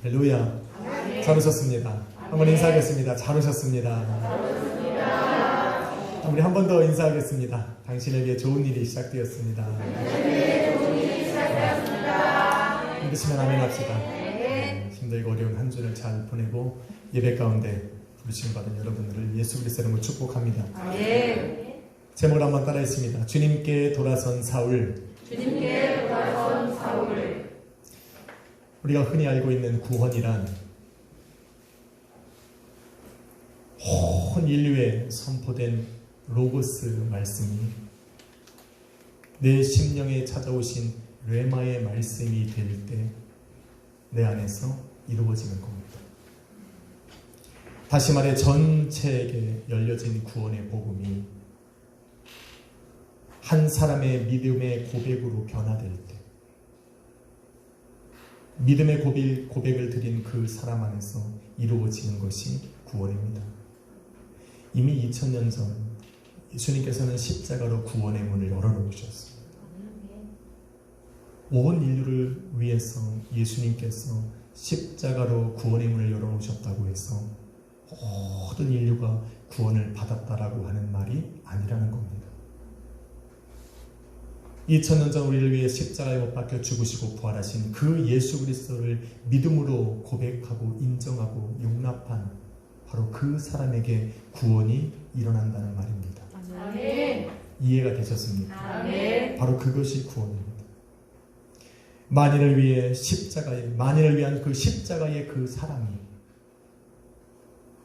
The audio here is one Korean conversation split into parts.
할렐루야. 네. 잘 오셨습니다. 한번 인사하겠습니다. 잘 오셨습니다. 우리 한 번 더 인사하겠습니다. 당신에게 좋은 일이 시작되었습니다. 믿으시면 아멘 합시다. 힘들고 어려운 한 주를 잘 보내고 예배 가운데 부르심 받은 여러분들을 예수 그리스도의 이름으로 축복합니다. 제목을 한번 따라 했습니다. 주님께 돌아선 사울. 주님께 돌아선 사울. 우리가 흔히 알고 있는 구원이란 온 인류에 선포된 로고스 말씀이 내 심령에 찾아오신 레마의 말씀이 될 때 내 안에서 이루어지는 겁니다. 다시 말해 전체에게 열려진 구원의 복음이 한 사람의 믿음의 고백으로 변화될 때 믿음의 고백을 드린 그 사람 안에서 이루어지는 것이 구원입니다. 이미 2000년 전 예수님께서는 십자가로 구원의 문을 열어놓으셨습니다. 온 인류를 위해서 예수님께서 십자가로 구원의 문을 열어놓으셨다고 해서 모든 인류가 구원을 받았다라고 하는 말이 아니라는 겁니다. 2000년 전 우리를 위해 십자가에 못 박혀 죽으시고 부활하신 그 예수 그리스도를 믿음으로 고백하고 인정하고 용납한 바로 그 사람에게 구원이 일어난다는 말입니다. 아멘. 이해가 되셨습니까? 아멘. 바로 그것이 구원입니다. 만인을 위한 그 십자가의 그 사랑이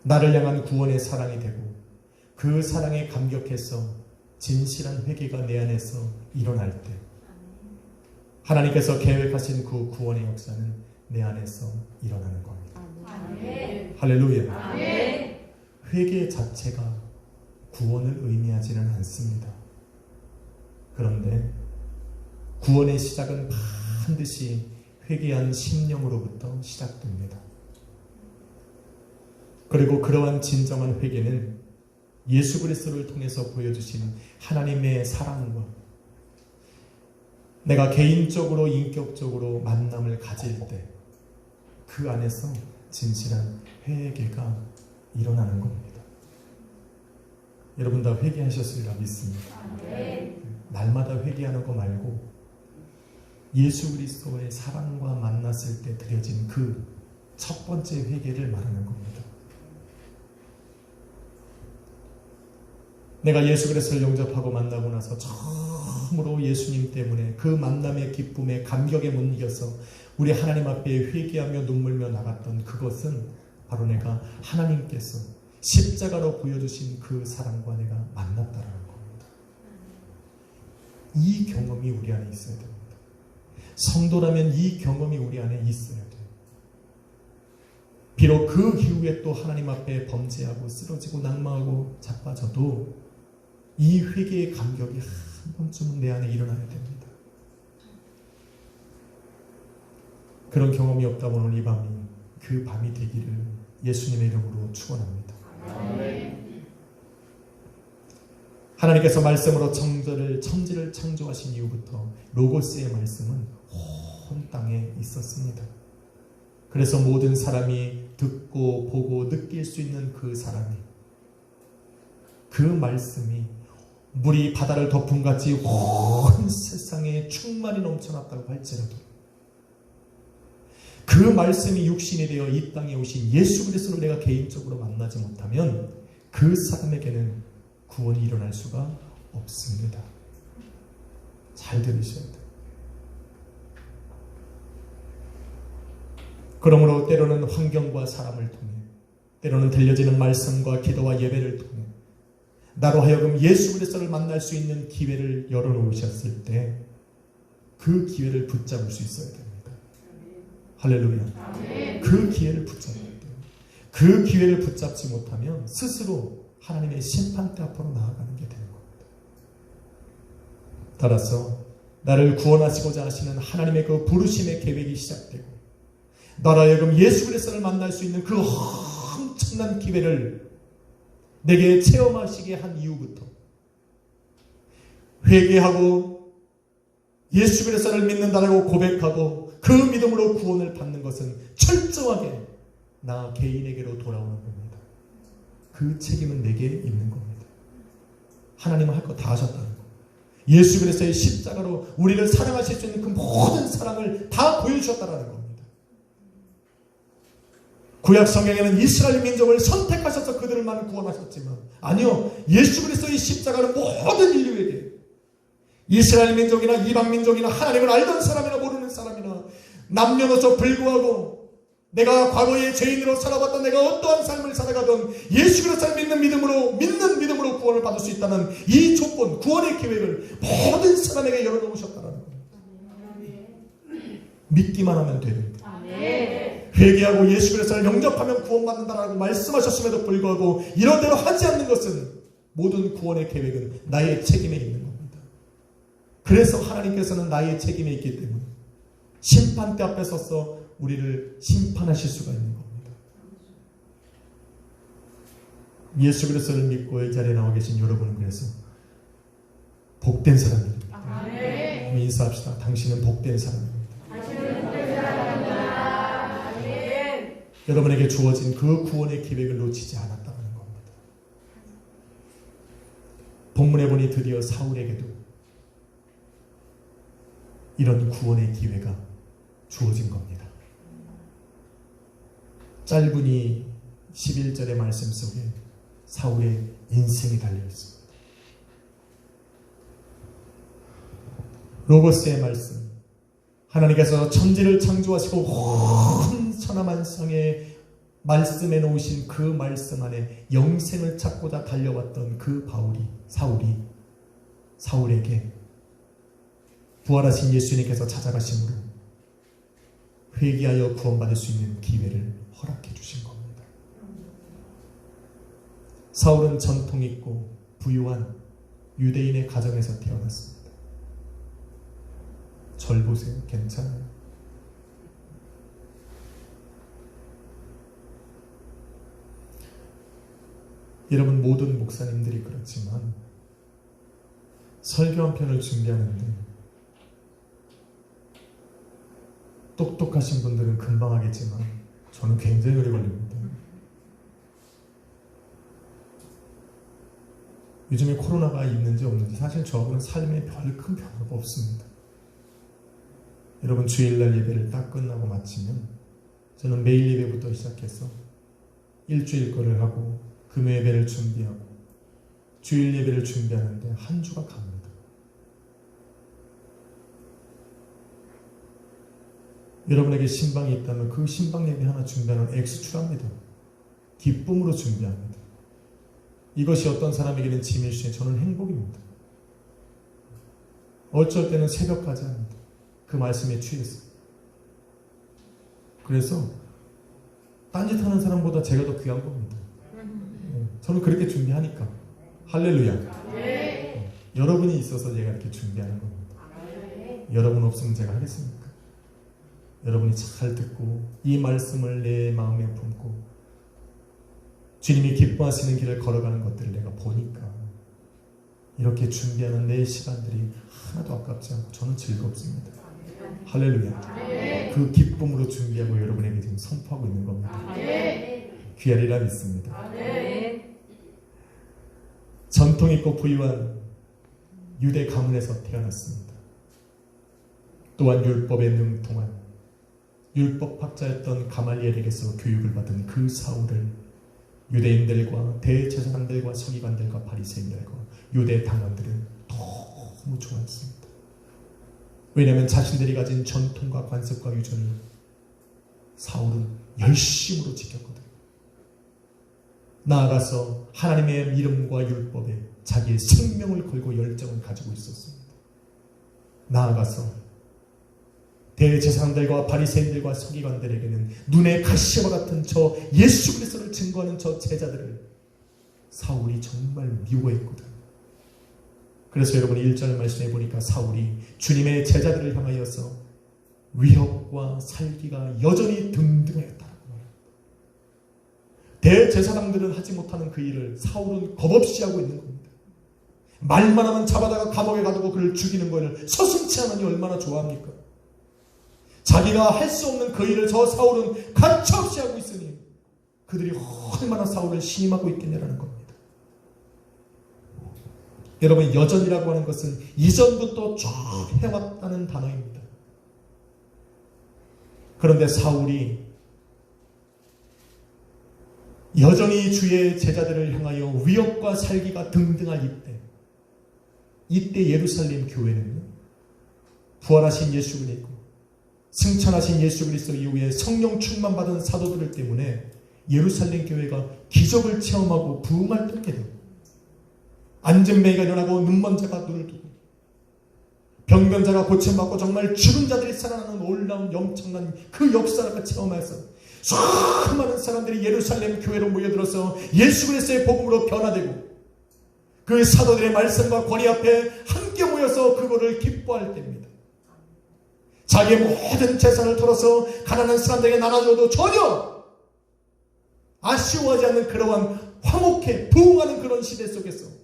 나를 향한 구원의 사랑이 되고 그 사랑에 감격해서 진실한 회개가 내 안에서 일어날 때 하나님께서 계획하신 그 구원의 역사는 내 안에서 일어나는 겁니다. 아멘. 할렐루야. 아멘. 회개 자체가 구원을 의미하지는 않습니다. 그런데 구원의 시작은 반드시 회개한 심령으로부터 시작됩니다. 그리고 그러한 진정한 회개는 예수 그리스도를 통해서 보여주신 하나님의 사랑과 내가 개인적으로 인격적으로 만남을 가질 때 그 안에서 진실한 회개가 일어나는 겁니다. 여러분 다 회개하셨으리라 믿습니다. 날마다 회개하는 거 말고 예수 그리스도의 사랑과 만났을 때 드려진 그 첫 번째 회개를 말하는 겁니다. 내가 예수 그리스도를 영접하고 만나고 나서 처음으로 예수님 때문에 그 만남의 기쁨에 감격에 못 이겨서 우리 하나님 앞에 회개하며 눈물며 나갔던 그것은 바로 내가 하나님께서 십자가로 보여주신 그 사랑과 내가 만났다라는 겁니다. 이 경험이 우리 안에 있어야 됩니다. 성도라면 이 경험이 우리 안에 있어야 돼요. 비록 그 이후에 또 하나님 앞에 범죄하고 쓰러지고 낙망하고 자빠져도 이 회개의 감격이 한 번쯤은 내 안에 일어나야 됩니다. 그런 경험이 없다면 이 밤이 그 밤이 되기를 예수님의 이름으로 축원합니다. 하나님께서 말씀으로 천지를 창조하신 이후부터 로고스의 말씀은 온 땅에 있었습니다. 그래서 모든 사람이 듣고 보고 느낄 수 있는 그 사람이 그 말씀이 물이 바다를 덮은 같이 온 세상에 충만히 넘쳐났다고 할지라도 그 말씀이 육신이 되어 이 땅에 오신 예수 그리스도를 내가 개인적으로 만나지 못하면 그 사람에게는 구원이 일어날 수가 없습니다. 잘 들으셔야 돼요. 그러므로 때로는 환경과 사람을 통해 때로는 들려지는 말씀과 기도와 예배를 통해 나로 하여금 예수 그리스도를 만날 수 있는 기회를 열어놓으셨을 때 그 기회를 붙잡을 수 있어야 됩니다. 할렐루야. 그 기회를 붙잡아야 돼요. 그 기회를 붙잡지 못하면 스스로 하나님의 심판대 앞으로 나아가는 게 되는 겁니다. 따라서 나를 구원하시고자 하시는 하나님의 그 부르심의 계획이 시작되고 나로 하여금 예수 그리스도를 만날 수 있는 그 엄청난 기회를 내게 체험하시게 한 이후부터 회개하고 예수 그리스도를 믿는다라고 고백하고 그 믿음으로 구원을 받는 것은 철저하게 나 개인에게로 돌아오는 겁니다. 그 책임은 내게 있는 겁니다. 하나님은 할 거 다 하셨다는 거. 예수 그리스도의 십자가로 우리를 사랑하실 수 있는 그 모든 사랑을 다 보여주셨다는 겁니다. 구약 성경에는 이스라엘 민족을 선택하셔서 그들만 구원하셨지만 아니요, 예수 그리스도의 십자가는 모든 인류에게, 이스라엘 민족이나 이방 민족이나 하나님을 알던 사람이나 모르는 사람이나 남녀노소 불구하고 내가 과거에 죄인으로 살아왔던 내가 어떠한 삶을 살아가던 예수 그리스도를 믿는 믿음으로 구원을 받을 수 있다는 이 조건, 구원의 계획을 모든 사람에게 열어놓으셨다는 겁니다. 믿기만 하면 됩니다. 회개하고 예수 그리스도를 영접하면 구원받는다라고 말씀하셨음에도 불구하고 이런 대로 하지 않는 것은 모든 구원의 계획은 나의 책임에 있는 겁니다. 그래서 하나님께서는 나의 책임에 있기 때문에 심판대 앞에 서서 우리를 심판하실 수가 있는 겁니다. 예수 그리스도를 믿고 이 자리에 나와 계신 여러분은 그래서 복된 사람입니다. 인사합시다. 당신은 복된 사람입니다. 여러분에게 주어진 그 구원의 기획을 놓치지 않았다는 겁니다. 본문에 보니 드디어 사울에게도 이런 구원의 기회가 주어진 겁니다. 짧으니 11절의 말씀 속에 사울의 인생이 달려있습니다. 로고스의 말씀, 하나님께서 천지를 창조하시고 온 천하만상에 말씀해 놓으신 그 말씀 안에 영생을 찾고자 달려왔던 그 사울에게 부활하신 예수님께서 찾아가심으로 회개하여 구원받을 수 있는 기회를 허락해 주신 겁니다. 사울은 전통 있고 부유한 유대인의 가정에서 태어났습니다. 절 보세요. 괜찮아요. 여러분, 모든 목사님들이 그렇지만 설교 한 편을 준비하는데 똑똑하신 분들은 금방 하겠지만 저는 굉장히 오래 걸립니다. 요즘에 코로나가 있는지 없는지 사실 저하고는 삶에 별 큰 변화가 없습니다. 여러분, 주일날 예배를 딱 끝나고 마치면 저는 매일 예배부터 시작해서 일주일 거를 하고 금요 예배를 준비하고 주일 예배를 준비하는데 한 주가 갑니다. 여러분에게 신방이 있다면 그 신방 예배 하나 준비하는 엑스트라입니다. 기쁨으로 준비합니다. 이것이 어떤 사람에게는 짐일 수 있는 저는 행복입니다. 어쩔 때는 새벽까지 합니다. 그 말씀에 취해서. 그래서 딴짓하는 사람보다 제가 더 귀한 겁니다. 저는 그렇게 준비하니까. 할렐루야. 여러분이 있어서 제가 이렇게 준비하는 겁니다. 여러분 없으면 제가 하겠습니까? 여러분이 잘 듣고 이 말씀을 내 마음에 품고 주님이 기뻐하시는 길을 걸어가는 것들을 내가 보니까 이렇게 준비하는 내 시간들이 하나도 아깝지 않고 저는 즐겁습니다. 할렐루야. 그 기쁨으로 준비하고 여러분에게 지금 선포하고 있는 겁니다. 귀하리라 믿습니다. 전통 있고 부유한 유대 가문에서 태어났습니다. 또한 율법에 능통한 율법학자였던 가말리엘에게서 교육을 받은 그 사울을 유대인들과 대제사장들과 서기관들과 바리새인들과 유대 당원들은 너무 좋아했습니다. 왜냐하면 자신들이 가진 전통과 관습과 유전을 사울은 열심으로 지켰거든요. 나아가서 하나님의 이름과 율법에 자기의 생명을 걸고 열정을 가지고 있었습니다. 나아가서 대제사장들과 바리새인들과 서기관들에게는 눈의 가시와 같은 저 예수 그리스도를 증거하는 저 제자들을 사울이 정말 미워했거든요. 그래서 여러분 1절 말씀해 보니까 사울이 주님의 제자들을 향하여서 위협과 살기가 여전히 등등했다고 말합니다. 대제사장들은 하지 못하는 그 일을 사울은 겁없이 하고 있는 겁니다. 말만 하면 잡아다가 감옥에 가두고 그를 죽이는 것을 서슴지 않으니 얼마나 좋아합니까? 자기가 할 수 없는 그 일을 저 사울은 가차없이 하고 있으니 그들이 얼마나 사울을 신임하고 있겠냐라는 겁니다. 여러분, 여전이라고 하는 것은 이전부터 쭉 해왔다는 단어입니다. 그런데 사울이 여전히 주의 제자들을 향하여 위협과 살기가 등등할 이때 예루살렘 교회는요, 부활하신 예수 그리스도, 승천하신 예수 그리스도 이후에 성령 충만받은 사도들 때문에 예루살렘 교회가 기적을 체험하고 부흥할 때입니다. 앉은 매가 일어나고 눈먼 자가 눈을 뜨고 병변자가 고침받고 정말 죽은 자들이 살아나는 놀라운 엄청난 그 역사를 체험해서 수많은 사람들이 예루살렘 교회로 모여들어서 예수 그리스도의 복음으로 변화되고 그 사도들의 말씀과 권위 앞에 함께 모여서 그거를 기뻐할 때입니다. 자기의 모든 재산을 털어서 가난한 사람들에게 나눠줘도 전혀 아쉬워하지 않는 그러한 화목해 부흥하는 그런 시대 속에서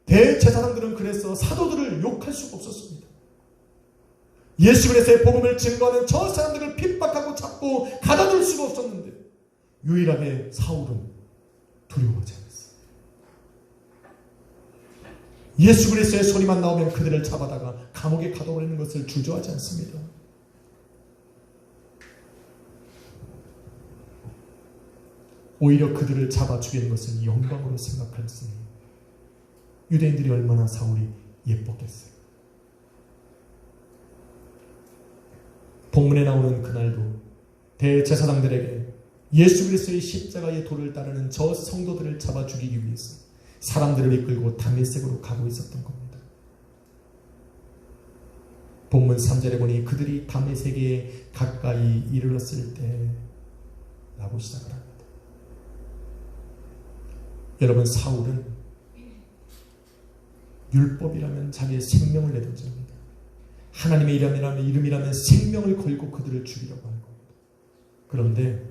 대제사장들은 그래서 사도들을 욕할 수가 없었습니다. 예수 그리스도의 복음을 증거하는 저 사람들을 핍박하고 잡고 가둬둘 수가 없었는데 유일하게 사울은 두려워하지 않았어요. 예수 그리스도의 소리만 나오면 그들을 잡아다가 감옥에 가둬버리는 것을 주저하지 않습니다. 오히려 그들을 잡아 죽이는 것은 영광으로 생각했으니 유대인들이 얼마나 사울이 예뻤겠어요. 본문에 나오는 그날도 대제사장들에게 예수 그리스도의 십자가의 도를 따르는 저 성도들을 잡아 죽이기 위해서 사람들을 이끌고 다메섹으로 가고 있었던 겁니다. 본문 3절에 보니 그들이 다메섹에 가까이 이르렀을 때 라고 시작을 합니다. 여러분, 사울은 율법이라면 자기의 생명을 내던집니다. 하나님의 이름이라면 생명을 걸고 그들을 죽이려고 하는 겁니다. 그런데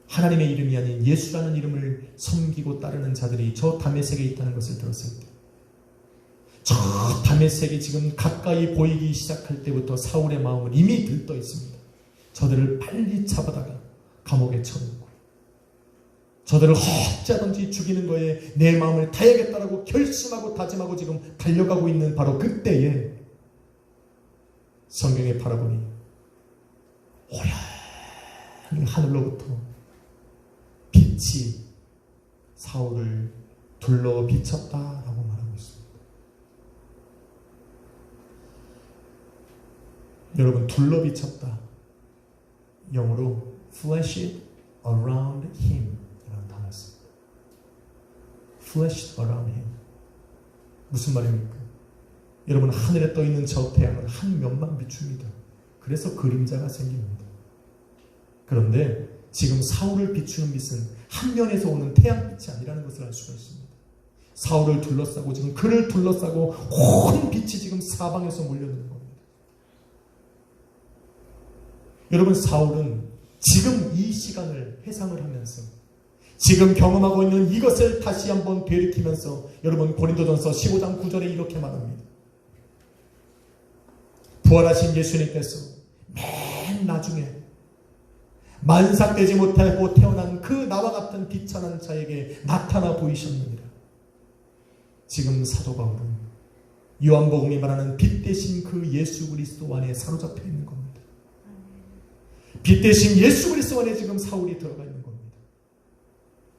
하나님의 이름이 아닌 예수라는 이름을 섬기고 따르는 자들이 저 다메섹에 있다는 것을 들었을 때, 저 다메섹이 지금 가까이 보이기 시작할 때부터 사울의 마음은 이미 들떠 있습니다. 저들을 빨리 잡아다가 감옥에 쳐넣고 저들을 어찌하든지 죽이는 거에 내 마음을 다해야겠다라고 결심하고 다짐하고 지금 달려가고 있는 바로 그때에 성경에 바라보니 오랜 하늘로부터 빛이 사울을 둘러 비쳤다라고 말하고 있습니다. 여러분, 둘러 비쳤다, 영어로 flashed around him flashed around him. 무슨 말입니까? 여러분, 하늘에 떠있는 저 태양은 한 면만 비춥니다. 그래서 그림자가 생깁니다. 그런데 지금 사울을 비추는 빛은 한 면에서 오는 태양빛이 아니라는 것을 알 수가 있습니다. 사울을 둘러싸고 지금 그를 둘러싸고 온 빛이 지금 사방에서 몰려드는 겁니다. 여러분, 사울은 지금 이 시간을 회상을 하면서 지금 경험하고 있는 이것을 다시 한번 되돌이키면서 여러분, 고린도전서 15장 9절에 이렇게 말합니다. 부활하신 예수님께서 맨 나중에 만삭되지 못하고 태어난 그 나와 같은 비천한 자에게 나타나 보이셨느니라. 지금 사도 바울은 요한복음이 말하는 빛 대신 그 예수 그리스도 안에 사로잡혀 있는 겁니다. 빛 대신 예수 그리스도 안에 지금 사울이 들어가 있는 겁니다.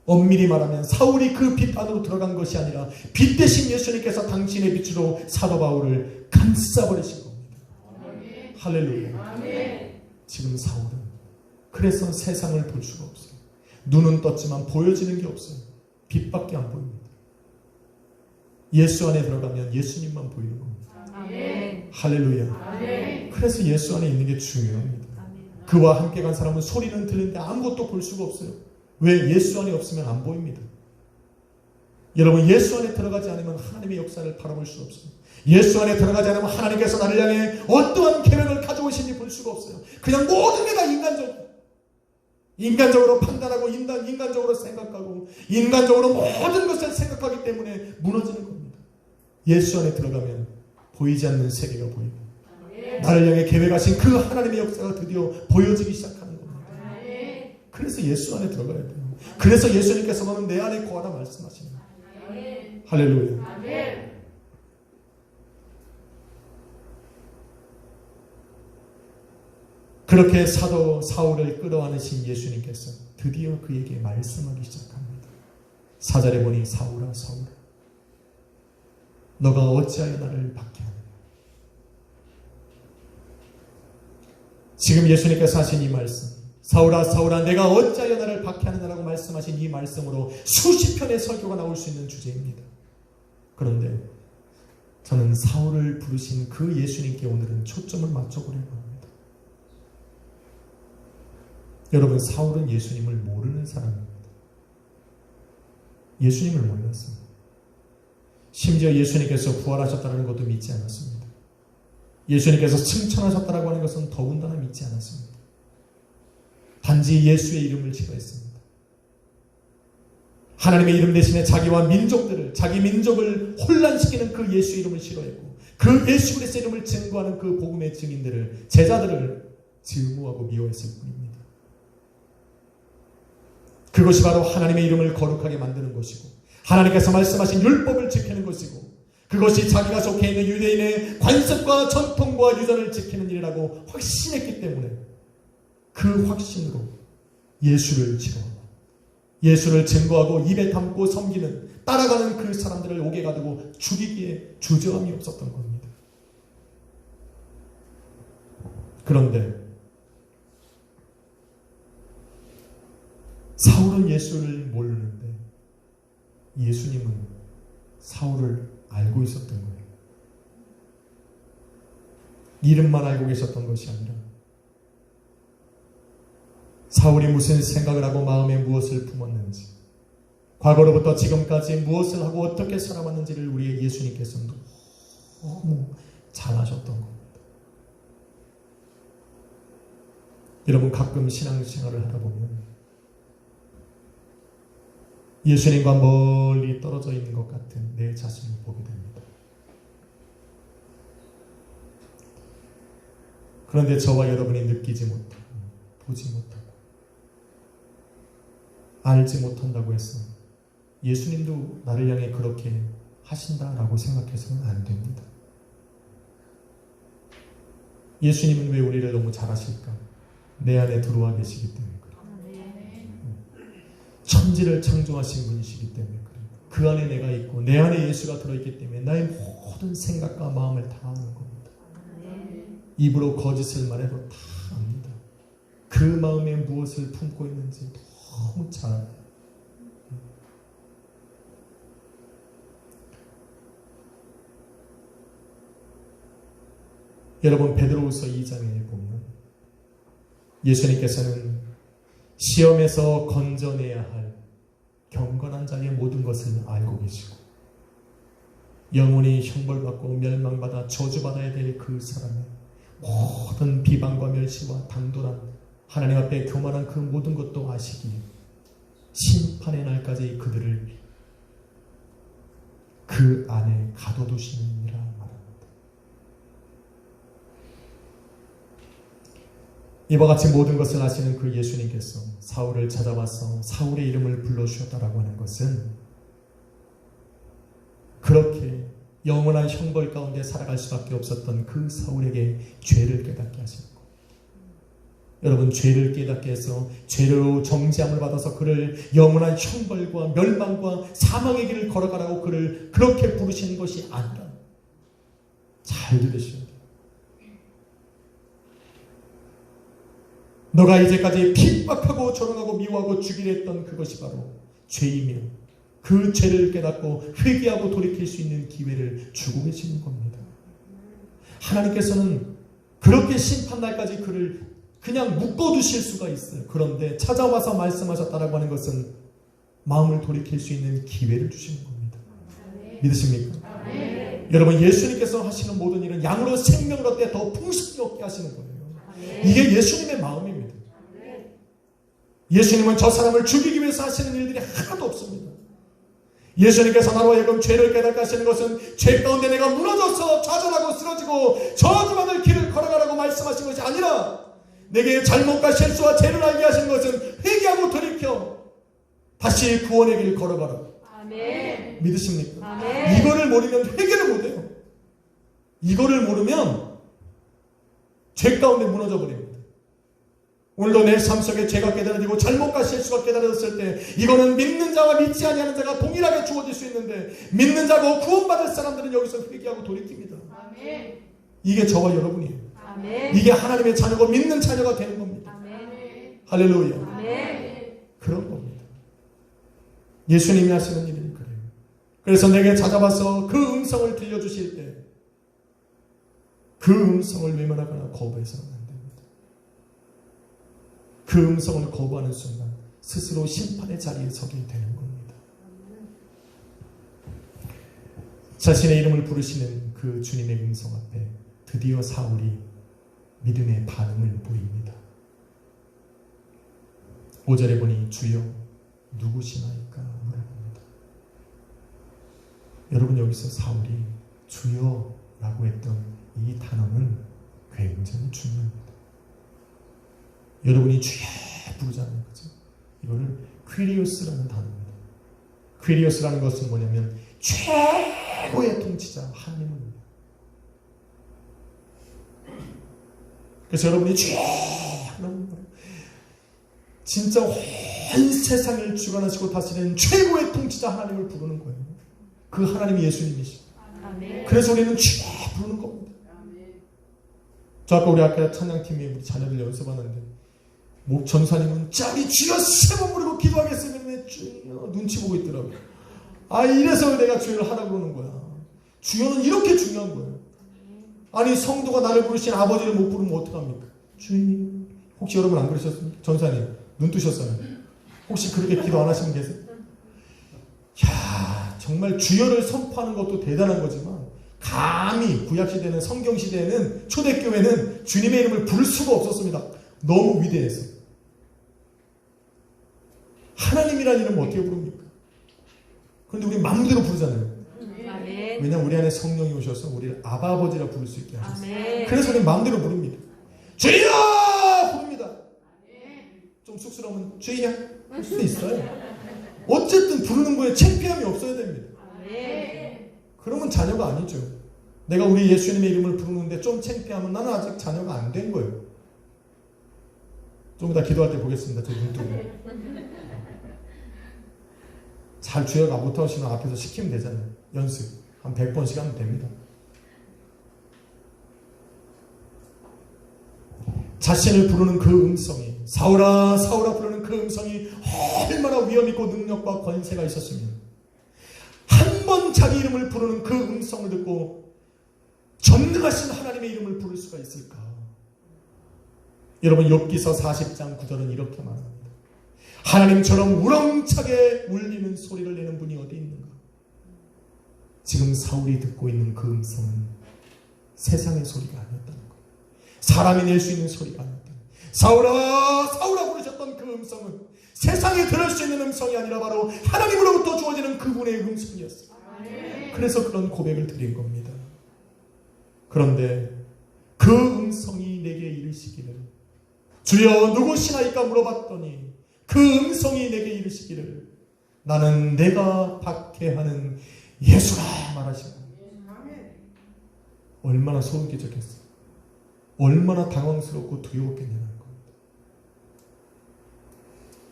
엄밀히 말하면 사울이 그 빛 안으로 들어간 것이 아니라 빛 대신 예수님께서 당신의 빛으로 사도 바울을 감싸버리신 겁니다. 아멘. 할렐루야. 아멘. 지금 사울은 그래서 세상을 볼 수가 없어요. 눈은 떴지만 보여지는 게 없어요. 빛밖에 안 보입니다. 예수 안에 들어가면 예수님만 보이는 겁니다. 아멘. 할렐루야. 아멘. 그래서 예수 안에 있는 게 중요합니다. 아멘. 그와 함께 간 사람은 소리는 들리는데 아무것도 볼 수가 없어요. 왜? 예수 안에 없으면 안 보입니다. 여러분, 예수 안에 들어가지 않으면 하나님의 역사를 바라볼 수 없어요. 예수 안에 들어가지 않으면 하나님께서 나를 향해 어떠한 계획을 가져오신지 볼 수가 없어요. 그냥 모든 게 다 인간적으로 판단하고 인간적으로 생각하고 인간적으로 모든 것을 생각하기 때문에 무너지는 겁니다. 예수 안에 들어가면 보이지 않는 세계가 보입니다. 나를 향해 계획하신 그 하나님의 역사가 드디어 보여지기 시작하는 겁니다. 그래서 예수 안에 들어가야 돼요. 그래서 예수님께서 너는 내 안에 거하라 말씀하시는 거예요. 할렐루야. 그렇게 사도 사울을 끌어안으신 예수님께서 드디어 그에게 말씀하기 시작합니다. 4절에 보니 사울아 사울아 너가 어찌하여 나를 박해하느냐. 지금 예수님께서 하신 이 말씀, 사울아 사울아 내가 어찌하여 나를 박해하느냐라고 말씀하신 이 말씀으로 수십 편의 설교가 나올 수 있는 주제입니다. 그런데 저는 사울을 부르신 그 예수님께 오늘은 초점을 맞춰보려고 합니다. 여러분, 사울은 예수님을 모르는 사람입니다. 예수님을 몰랐습니다. 심지어 예수님께서 부활하셨다는 것도 믿지 않았습니다. 예수님께서 칭찬하셨다고 하는 것은 더군다나 믿지 않았습니다. 단지 예수의 이름을 싫어했습니다. 하나님의 이름 대신에 자기와 민족들을, 자기 민족을 혼란시키는 그 예수 이름을 싫어했고, 그 예수 그리스도의 이름을 증거하는 그 복음의 증인들을, 제자들을 증오하고 미워했을 뿐입니다. 그것이 바로 하나님의 이름을 거룩하게 만드는 것이고, 하나님께서 말씀하신 율법을 지키는 것이고, 그것이 자기가 속해 있는 유대인의 관습과 전통과 유전을 지키는 일이라고 확신했기 때문에 그 확신으로 예수를 지도하고 예수를 증거하고 입에 담고 섬기는, 따라가는 그 사람들을 옥에 가두고 죽이기에 주저함이 없었던 겁니다. 그런데 사울은 예수를 모르는데 예수님은 사울을 알고 있었던 거예요. 이름만 알고 계셨던 것이 아니라 사울이 무슨 생각을 하고 마음에 무엇을 품었는지, 과거로부터 지금까지 무엇을 하고 어떻게 살아왔는지를 우리의 예수님께서 너무 잘 아셨던 겁니다. 여러분, 가끔 신앙생활을 하다 보면 예수님과 멀리 떨어져 있는 것 같은 내 자신을 보게 됩니다. 그런데 저와 여러분이 느끼지 못하고, 보지 못하고, 알지 못한다고 해서 예수님도 나를 향해 그렇게 하신다라고 생각해서는 안 됩니다. 예수님은 왜 우리를 너무 잘 아실까? 내 안에 들어와 계시기 때문에 그래요. 천지를 창조하신 분이시기 때문에 그래요. 그 안에 내가 있고 내 안에 예수가 들어있기 때문에 나의 모든 생각과 마음을 다 아는 겁니다. 입으로 거짓을 말해도 다 압니다. 그 마음에 무엇을 품고 있는지 너무 잘 알아요. 여러분, 베드로후서 2장에 보면 예수님께서는 시험에서 건져내야 할 경건한 자의 모든 것을 알고 계시고, 영원히 형벌받고 멸망받아 저주받아야 될 그 사람의 모든 비방과 멸시와 당돌한 하나님 앞에 교만한 그 모든 것도 아시기에 심판의 날까지 그들을 그 안에 가둬두시느니라 말합니다. 이와 같이 모든 것을 아시는 그 예수님께서 사울을 찾아와서 사울의 이름을 불러주셨다라고 하는 것은 그렇게 영원한 형벌 가운데 살아갈 수밖에 없었던 그 사울에게 죄를 깨닫게 하시는 것. 여러분, 죄를 깨닫게 해서 죄로 정죄함을 받아서 그를 영원한 형벌과 멸망과 사망의 길을 걸어가라고 그를 그렇게 부르시는 것이 아니라, 잘 들으셔야 돼요. 너가 이제까지 핍박하고 조롱하고 미워하고 죽이려 했던 그것이 바로 죄이며 그 죄를 깨닫고 회개하고 돌이킬 수 있는 기회를 주고 계시는 겁니다. 하나님께서는 그렇게 심판날까지 그를 그냥 묶어두실 수가 있어요. 그런데 찾아와서 말씀하셨다라고 하는 것은 마음을 돌이킬 수 있는 기회를 주시는 겁니다. 믿으십니까? 여러분, 예수님께서 하시는 모든 일은 양으로 생명을 얻되 더 풍성히 얻게 하시는 거예요. 이게 예수님의 마음입니다. 예수님은 저 사람을 죽이기 위해서 하시는 일들이 하나도 없습니다. 예수님께서 나로 하여금 죄를 깨닫게 하시는 것은 죄 가운데 내가 무너져서 좌절하고 쓰러지고 저주받을 길을 걸어가라고 말씀하신 것이 아니라 내게 잘못과 실수와 죄를 알게 하시는 것은 회개하고 돌이켜 다시 구원의 길 걸어가라. 아멘. 믿으십니까? 아멘. 이거를 모르면 회개를 못해요. 이거를 모르면 죄 가운데 무너져 버립니다. 오늘도 내 삶 속에 죄가 깨달아지고 잘못과 실수가 깨달아졌을 때 이거는 믿는 자와 믿지 아니하는 자가 동일하게 주어질 수 있는데 믿는 자고 구원받을 사람들은 여기서 회개하고 돌이킵니다. 아멘. 이게 저와 여러분이에요. 아멘. 이게 하나님의 자녀고 믿는 자녀가 되는 겁니다. 아멘. 할렐루야. 아멘. 그런 겁니다. 예수님이 하시는 일은 그래요. 그래서 내게 찾아와서 그 음성을 들려주실 때 그 음성을 외면하거나 거부해서는 안 됩니다. 그 음성을 거부하는 순간 스스로 심판의 자리에 서게 되는 겁니다. 자신의 이름을 부르시는 그 주님의 음성 앞에 드디어 사울이 믿음의 반응을 보입니다. 5절에 보니 주여 누구시나이까 물어봅니다. 여러분 여기서 사울이 주여라고 했던 이 단어는 굉장히 중요합니다. 여러분이 주여 부르자는 거죠. 이거를 퀴리오스라는 단어입니다. 퀴리오스라는 것은 뭐냐면 최고의 통치자 하나님입니다. 그래서 여러분이 주여 하나님 진짜 온 세상을 주관하시고 다스리는 최고의 통치자 하나님을 부르는 거예요. 그 하나님이 예수님이시죠. 아멘. 그래서 우리는 주여 부르는 겁니다. 저 아까 우리 찬양팀이 우리 자녀들 연습하는데 목 전사님은 짝이 주여 세 번 부르고 기도하겠으면 주여 눈치 보고 있더라고요. 아 이래서 내가 주여를 하라고 그러는 거야. 주여는 이렇게 중요한 거예요. 아니 성도가 나를 부르신 아버지를 못 부르면 어떡합니까? 주님 혹시 여러분 안 그러셨습니까? 전사님 눈 뜨셨어요. 혹시 그렇게 기도 안 하시는 계세요? 야 정말 주여를 선포하는 것도 대단한 거지만 감히 구약시대는 성경시대에는 초대교회는 주님의 이름을 부를 수가 없었습니다. 너무 위대해서. 하나님이라는 이름은 어떻게 부릅니까? 그런데 우리 마음대로 부르잖아요. 아멘. 왜냐하면 우리 안에 성령이 오셔서 우리를 아바 아버지라 부를 수 있게 하셨어요. 아멘. 그래서 우리 마음대로 부릅니다. 주여! 부릅니다. 좀 쑥스러우면 주여 할 수도 있어요. 어쨌든 부르는 거에 창피함이 없어야 됩니다. 아멘. 그러면 자녀가 아니죠. 내가 우리 예수님의 이름을 부르는데 좀 창피하면 나는 아직 자녀가 안 된 거예요. 좀 이따 기도할 때 보겠습니다. 제 눈 뜨고. 잘 주여가 못하시면 앞에서 시키면 되잖아요. 연습. 한 100번씩 하면 됩니다. 자신을 부르는 그 음성이 사울아 사울아 부르는 그 음성이 얼마나 위험있고 능력과 권세가 있었으면 한 번 자기 이름을 부르는 그 음성을 듣고 전능하신 하나님의 이름을 부를 수가 있을까? 여러분 욥기서 40장 9절은 이렇게 말합니다. 하나님처럼 우렁차게 울리는 소리를 내는 분이 어디 있는가? 지금 사울이 듣고 있는 그 음성은 세상의 소리가 아니었다는 거예요. 사람이 낼 수 있는 소리가 아니었다는 거예요. 사울아 사울아 부르셨던 그 음성은 세상에 들을 수 있는 음성이 아니라 바로 하나님으로부터 주어지는 그분의 음성이었어요. 그래서 그런 고백을 드린 겁니다. 그런데 그 음성이 내게 이르시기를 주여 누구시나이까 물어봤더니 그 음성이 내게 이르시기를 나는 내가 박해하는 예수라 말하시고 얼마나 소름 끼쳤겠어요. 얼마나 당황스럽고 두려웠겠냐는 겁니다.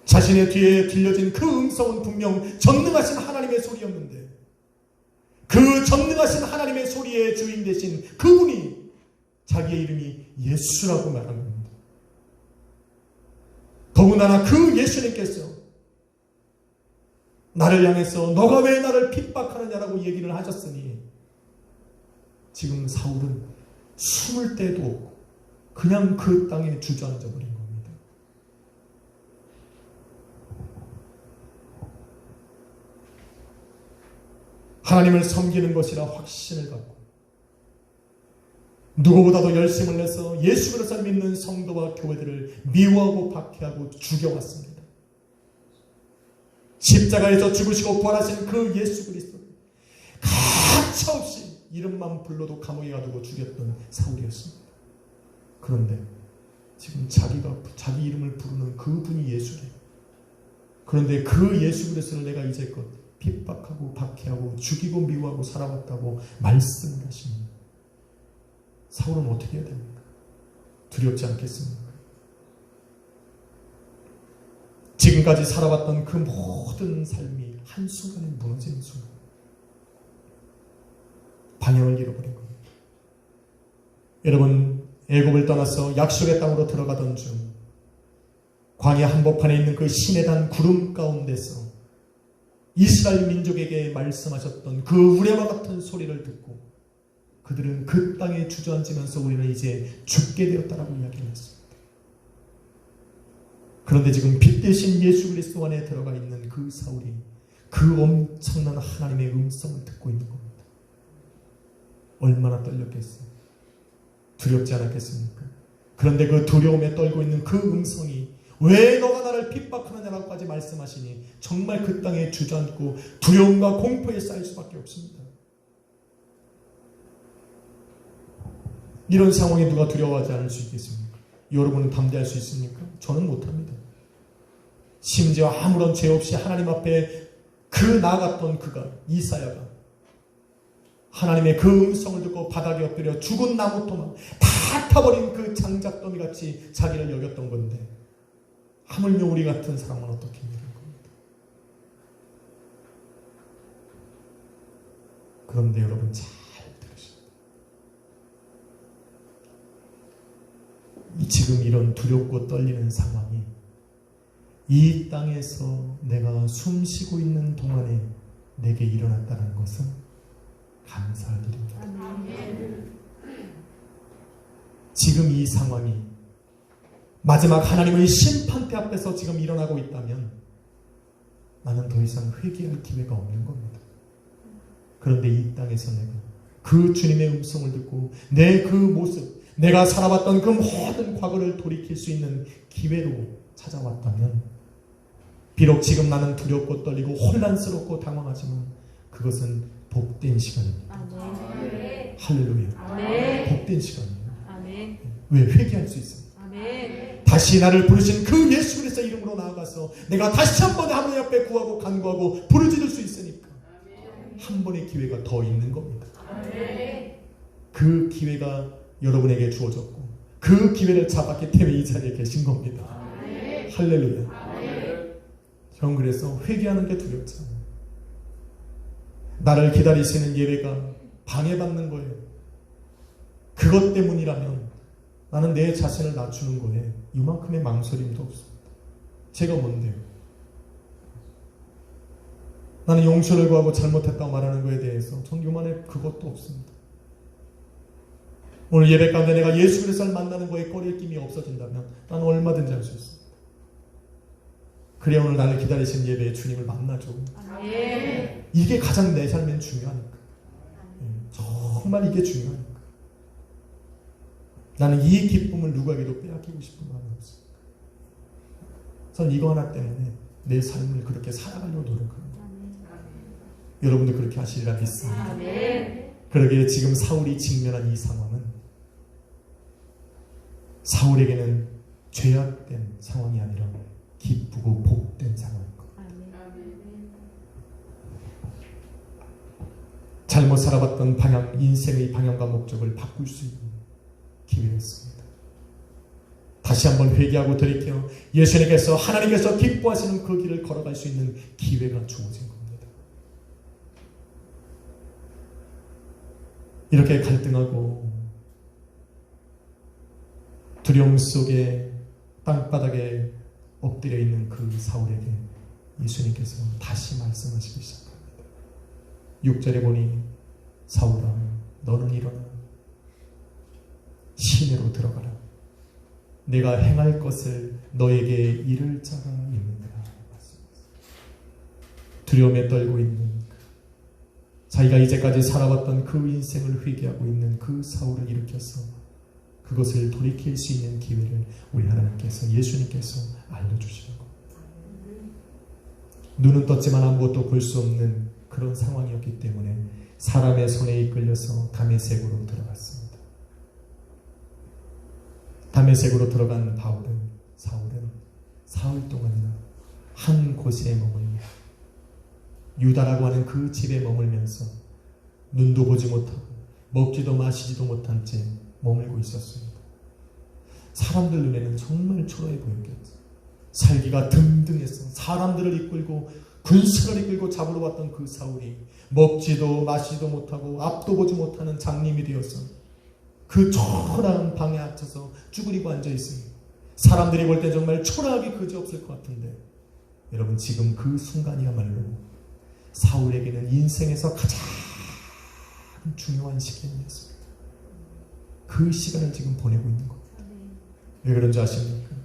자신의 뒤에 들려진 그 음성은 분명 전능하신 하나님의 소리였는데 그 전능하신 하나님의 소리의 주인 되신 그분이 자기의 이름이 예수라고 말한 겁니다. 더군다나 그 예수님께서 나를 향해서 너가 왜 나를 핍박하느냐라고 얘기를 하셨으니 지금 사울은 숨을 데도 없고 그냥 그 땅에 주저앉아 버린 겁니다. 하나님을 섬기는 것이라 확신을 갖고 누구보다도 열심을 내서 예수 그리스도를 믿는 성도와 교회들을 미워하고 박해하고 죽여왔습니다. 십자가에서 죽으시고 부활하신 그 예수 그리스도, 가차없이 이름만 불러도 감옥에 가두고 죽였던 사울이었습니다. 그런데 지금 자기 이름을 부르는 그분이 예수래요. 그런데 그 예수 그리스도를 내가 이제껏 핍박하고 박해하고 죽이고 미워하고 살아왔다고 말씀을 하시니 사울은 어떻게 해야 됩니까? 두렵지 않겠습니까? 지금까지 살아왔던 그 모든 삶이 한순간에 무너지는 순간 방향을 잃어버린 겁니다. 여러분, 애굽을 떠나서 약속의 땅으로 들어가던 중 광야 한복판에 있는 그 시내단 구름 가운데서 이스라엘 민족에게 말씀하셨던 그 우레와 같은 소리를 듣고 그들은 그 땅에 주저앉으면서 우리는 이제 죽게 되었다라고 이야기를 했습니다. 그런데 지금 빛 대신 예수 그리스도 안에 들어가 있는 그 사울이 그 엄청난 하나님의 음성을 듣고 있는 겁니다. 얼마나 떨렸겠어요? 두렵지 않았겠습니까? 그런데 그 두려움에 떨고 있는 그 음성이 왜 너가 나를 핍박하느냐라고까지 말씀하시니 정말 그 땅에 주저앉고 두려움과 공포에 쌓일 수밖에 없습니다. 이런 상황에 누가 두려워하지 않을 수 있겠습니까? 여러분은 담대할 수 있습니까? 저는 못합니다. 심지어 아무런 죄 없이 하나님 앞에 나아갔던 그가, 이사야가 하나님의 그 음성을 듣고 바닥에 엎드려 죽은 나무 토막 다 타버린 그 장작더미 같이 자기를 여겼던 건데 하물며 우리 같은 사람은 어떻게 믿는 겁니다. 그런데 여러분 잘 들으십시오. 지금 이런 두렵고 떨리는 상황이 이 땅에서 내가 숨쉬고 있는 동안에 내게 일어났다는 것은 감사할 일입니다. 지금 이 상황이 마지막 하나님의 심판대 앞에서 지금 일어나고 있다면 나는 더 이상 회개할 기회가 없는 겁니다. 그런데 이 땅에서 내가 그 주님의 음성을 듣고 내 그 모습, 내가 살아왔던 그 모든 과거를 돌이킬 수 있는 기회로 찾아왔다면 비록 지금 나는 두렵고 떨리고 혼란스럽고 당황하지만 그것은 복된 시간입니다. 아멘. 할렐루야. 아멘. 복된 시간이에요. 아멘. 왜? 회개할 수 있습니다. 아멘. 다시 나를 부르신 그 예수 그리스도 이름으로 나아가서 내가 다시 한 번에 하나님 앞에 구하고 간구하고 부르짖을 수 있으니까 한 번의 기회가 더 있는 겁니다. 그 기회가 여러분에게 주어졌고 그 기회를 잡았기 때문에 이 자리에 계신 겁니다. 할렐루야. 저는 그래서 회개하는 게 두렵지 않아요. 나를 기다리시는 예배가 방해받는 거예요. 그것 때문이라면 나는 내 자신을 낮추는 거에 이만큼의 망설임도 없습니다. 제가 뭔데요? 나는 용서를 구하고 잘못했다고 말하는 거에 대해서 전 요만해 그것도 없습니다. 오늘 예배 가운데 내가 예수 그리스도를 만나는 거에 꺼리낌이 없어진다면 나는 얼마든지 할 수 있습니다. 그래야 오늘 나를 기다리시는 예배에 주님을 만나죠. 이게 가장 내 삶엔 중요하니까. 정말 이게 중요하니까. 나는 이 기쁨을 누구에게도 빼앗기고 싶은 마음이 없습니다. 전 이거 하나 때문에 내 삶을 그렇게 살아가려고 노력합니다. 여러분도 그렇게 하시리라 믿습니다. 그러기에 지금 사울이 직면한 이 상황은 사울에게는 죄악된 상황이 아니라 기쁘고 복된 상황인 겁니다. 잘못 살아봤던 방향, 인생의 방향과 목적을 바꿀 수 있는 기회였습니다. 다시 한번 회개하고 돌이켜 예수님께서 하나님께서 기뻐하시는 그 길을 걸어갈 수 있는 기회가 주어진 겁니다. 이렇게 갈등하고 두려움 속에 땅바닥에 엎드려 있는 그 사울에게 예수님께서 다시 말씀하시기 시작합니다. 6절에 보니 사울아 너는 일어나 시내로 들어가라. 내가 행할 것을 너에게 이를 자가 있느니라. 두려움에 떨고 있는 자기가 이제까지 살아왔던 그 인생을 회개하고 있는 그 사울을 일으켜서 그것을 돌이킬 수 있는 기회를 우리 하나님께서 예수님께서 알려주시는 겁니다. 눈은 떴지만 아무것도 볼 수 없는 그런 상황이었기 때문에 사람의 손에 이끌려서 다메섹으로 들어갔습니다. 다메섹으로 들어간 사울은 사흘 동안이나 한 곳에 머물며 유다라고 하는 그 집에 머물면서 눈도 보지 못하고 먹지도 마시지도 못한 채 머물고 있었습니다. 사람들 눈에는 정말 초라해 보였겠죠. 살기가 등등해서 사람들을 이끌고 군사를 이끌고 잡으러 왔던 그 사울이 먹지도 마시지도 못하고 앞도 보지 못하는 장님이 되어서 그 초라한 방에 앉혀서 쭈그리고 앉아 있습니다. 사람들이 볼 때 정말 초라하기 그지없을 것 같은데 여러분, 지금 그 순간이야말로 사울에게는 인생에서 가장 중요한 시간이었습니다. 그 시간을 지금 보내고 있는 겁니다. 왜 그런지 아십니까?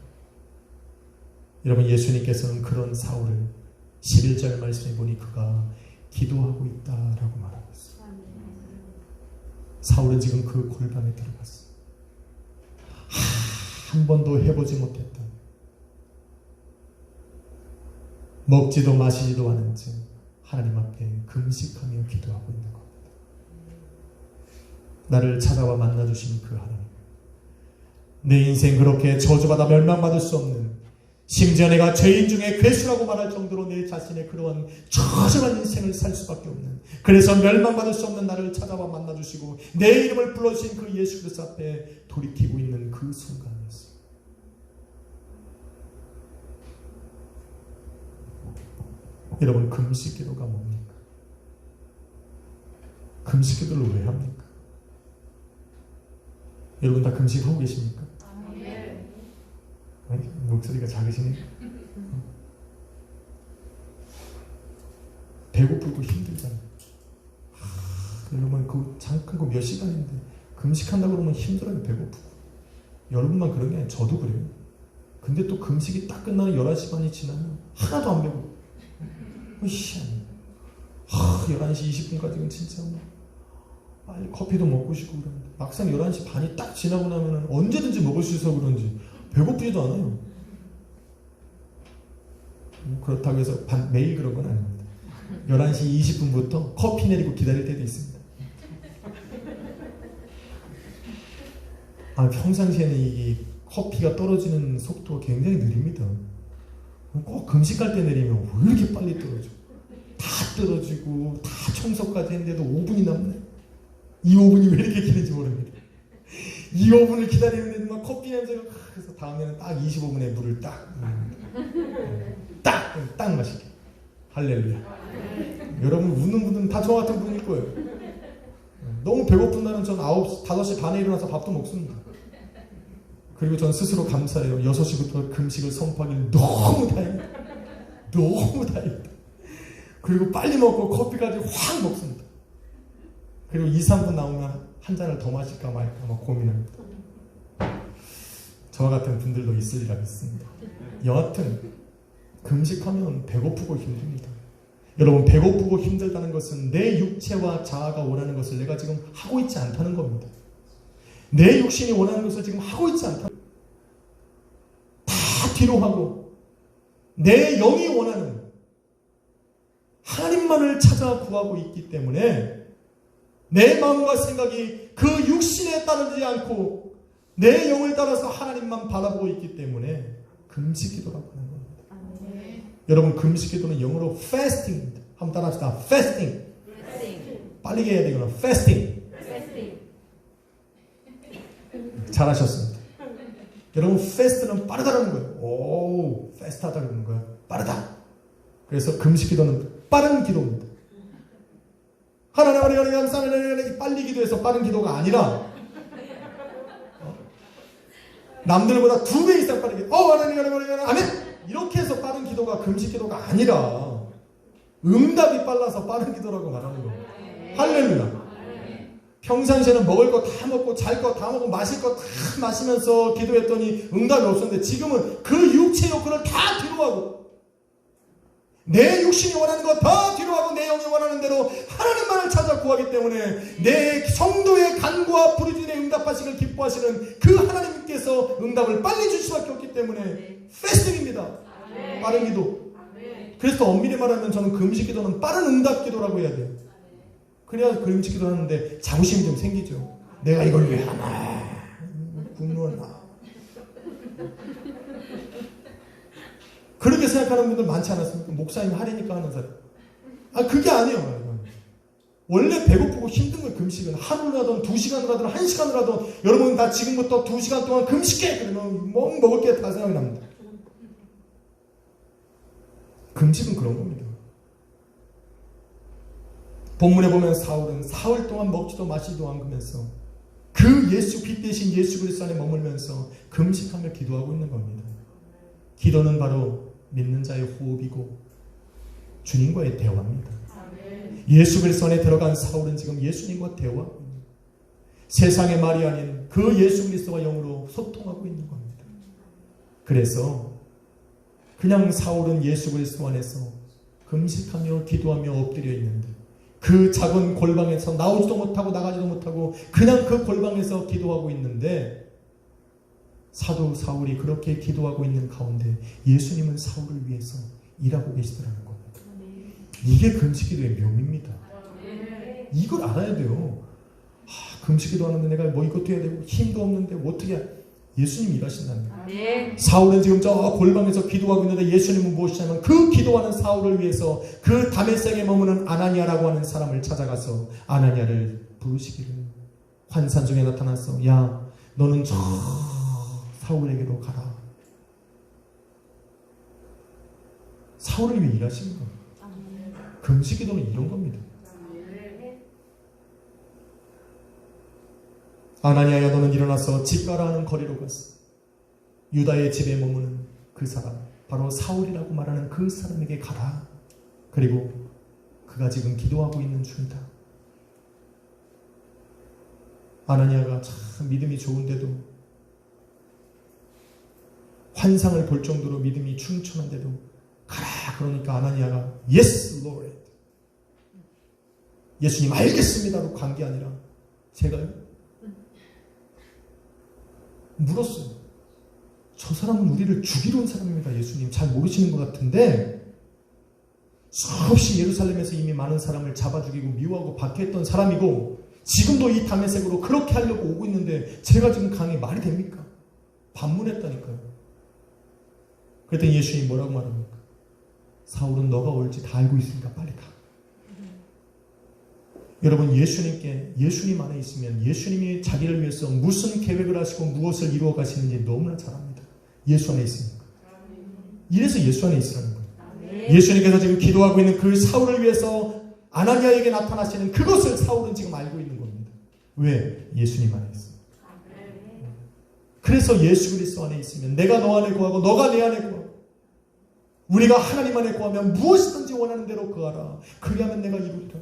여러분, 예수님께서는 그런 사울을 11절 말씀에 보니 그가 기도하고 있다라고 말하고 있어요. 사울은 지금 그 골방에 들어갔어요. 한 번도 해보지 못했던, 먹지도 마시지도 않은 채 하나님 앞에 금식하며 기도하고 있는 겁니다. 나를 찾아와 만나주신 그 하나님, 내 인생 그렇게 저주받아 멸망받을 수 없는, 심지어 내가 죄인 중에 괴수라고 말할 정도로 내 자신의 그러한 처절한 인생을 살 수밖에 없는, 그래서 멸망받을 수 없는 나를 찾아와 만나주시고 내 이름을 불러주신 그 예수 그리스도 앞에 돌이키고 있는 그 순간이었어요. 여러분, 금식기도가 뭡니까? 금식기도를 왜 합니까? 여러분 다 금식하고 계십니까? 아니, 목소리가 작으시네. 배고프고 힘들잖아요. 여러분, 그 잠깐 그 몇 시간인데 금식한다고 그러면 힘들어요. 배고프고. 여러분만 그런 게 아니라 저도 그래요. 근데 또 금식이 딱 끝나는 11시 반이 지나면 하나도 안 배고. 희한해. 11시 20분까지는 진짜 빨리 커피도 먹고 싶고 그러는데 막상 11시 반이 딱 지나고 나면 언제든지 먹을 수 있어서 그런지 배고프지도 않아요. 그렇다고 해서 매일 그런 건 아닙니다. 11시 20분부터 커피 내리고 기다릴 때도 있습니다. 평상시에는 이 커피가 떨어지는 속도가 굉장히 느립니다. 꼭 금식할 때 내리면 왜 이렇게 빨리 떨어져? 다 떨어지고 다 청소까지 했는데도 5분이 남네. 이 5분이 왜 이렇게 기는지 모릅니다. 이 5분을 기다리는데 막 커피 냄새가, 그래서 다음에는 딱 25분에 물을 딱 마실게요. 할렐루야. 여러분, 웃는 분들은 다 저 같은 분일 거예요. 너무 배고픈 날은 전 5시 반에 일어나서 밥도 먹습니다. 그리고 전 스스로 감사해요. 6시부터 금식을 선포하기는 너무 다행이다. 너무 다행이다. 그리고 빨리 먹고 커피까지 확 먹습니다. 그리고 2, 3분 나오면 한 잔을 더 마실까 말까 막 고민합니다. 저와 같은 분들도 있으리라 믿습니다. 여하튼 금식하면 배고프고 힘듭니다. 여러분, 배고프고 힘들다는 것은 내 육체와 자아가 원하는 것을 내가 지금 하고 있지 않다는 겁니다. 내 육신이 원하는 것을 지금 하고 있지 않다. 다 뒤로 하고 내 영이 원하는 하나님만을 찾아 구하고 있기 때문에 내 마음과 생각이 그 육신에 따르지 않고 내 영을 따라서 하나님만 바라보고 있기 때문에 금식기도라고 하는 겁니다. 여러분, 금식기도는 영어로 fasting입니다. 한번 따라합시다. fasting. 빨리 해야 되구나. fasting. 잘하셨습니다. 여러분, fast는 빠르다는 거예요. 오, fast하다는 거예요. 빠르다. 그래서 금식기도는 빠른 기도입니다. 하나님 우리 감사합니다. 빨리 기도해서 빠른 기도가 아니라 남들보다 2배 이상 빠르게 하나님 아멘 이렇게 해서 빠른 기도가 금식기도가 아니라 응답이 빨라서 빠른 기도라고 말하는 거예요. 할렐루야. 평상시에는 먹을 거 다 먹고 잘 거 다 먹고 마실 거 다 마시면서 기도했더니 응답이 없었는데 지금은 그 육체 욕구를 다 뒤로하고 내 육신이 원하는 거 다 뒤로하고 내 영이 원하는 대로 하나님만을 찾아 구하기 때문에 내 성도의 간구와 부르짖음에 응답하시길 기뻐하시는 그 하나님께서 응답을 빨리 줄 수밖에 없기 때문에 패스팅입니다. 빠른 기도. 그래서 엄밀히 말하면 저는 금식 기도는 빠른 응답 기도라고 해야 돼요. 그래야 금식 기도 하는데 자부심이 좀 생기죠. 내가 이걸 왜 하나? 굶노나? 그렇게 생각하는 분들 많지 않았습니까? 목사님 하려니까 하는 사람. 그게 아니에요. 원래 배고프고 힘든 걸 금식은 하루를 하든 2시간을 하든 1시간을 하든 여러분 나 지금부터 2시간 동안 금식해! 그러면 먹을 게 다 생각이 납니다. 금식은 그런 겁니다. 본문에 보면 사울은 사흘 동안 먹지도 마시지도 않으면서 그 빛 대신 예수 그리스도 안에 머물면서 금식하며 기도하고 있는 겁니다. 기도는 바로 믿는 자의 호흡이고 주님과의 대화입니다. 예수 그리스도 안에 들어간 사울은 지금 예수님과 대화하고 있는 거예요. 세상의 말이 아닌 그 예수 그리스도와 영으로 소통하고 있는 겁니다. 그래서 그냥 사울은 예수 그리스도 안에서 금식하며 기도하며 엎드려 있는데 그 작은 골방에서 나오지도 못하고 나가지도 못하고 그냥 그 골방에서 기도하고 있는데 사도 사울이 그렇게 기도하고 있는 가운데 예수님은 사울을 위해서 일하고 계시더라는 겁니다. 이게 금식기도의 묘미입니다. 이걸 알아야 돼요. 금식기도 하는데 내가 뭐 이것도 해야 되고 힘도 없는데 어떻게 해야 예수님이 일하신다는 거예요. 사울은 지금 저 골방에서 기도하고 있는데 예수님은 무엇이냐면 그 기도하는 사울을 위해서 그 다메섹에 머무는 아나니아라고 하는 사람을 찾아가서 아나니아를 부르시기를 환상 중에 나타나서 야 너는 저 사울에게로 가라. 사울을 위해 일하시는 거예요. 금식기도는 이런 겁니다. 아나니아야 너는 일어나서 집 가라 하는 거리로 갔어. 유다의 집에 머무는 그 사람 바로 사울이라고 말하는 그 사람에게 가라. 그리고 그가 지금 기도하고 있는 중이다. 아나니아가 참 믿음이 좋은데도 환상을 볼 정도로 믿음이 충천한데도 가라 그러니까 아나니아가 Yes Lord 예수님 알겠습니다로 간 게 아니라 제가요? 물었어요. 저 사람은 우리를 죽이러 온 사람입니다. 예수님 잘 모르시는 것 같은데 수없이 예루살렘에서 이미 많은 사람을 잡아 죽이고 미워하고 박해했던 사람이고 지금도 이 다메섹으로 그렇게 하려고 오고 있는데 제가 지금 강에 말이 됩니까? 반문했다니까요. 그랬더니 예수님이 뭐라고 말합니까? 사울은 너가 올지 다 알고 있으니까 빨리 가. 여러분 예수님 안에 있으면 예수님이 자기를 위해서 무슨 계획을 하시고 무엇을 이루어 가시는지 너무나 잘 압니다. 예수 안에 있으니까. 이래서 예수 안에 있으라는 거예요. 예수님께서 지금 기도하고 있는 그 사울을 위해서 아나니아에게 나타나시는 그것을 사울은 지금 알고 있는 겁니다. 왜? 예수님 안에 있어요. 그래서 예수 그리스도 안에 있으면 내가 너 안에 구하고 너가 내 안에 구하고 우리가 하나님 안에 구하면 무엇이든지 원하는 대로 구하라. 그리하면 내가 이루리라.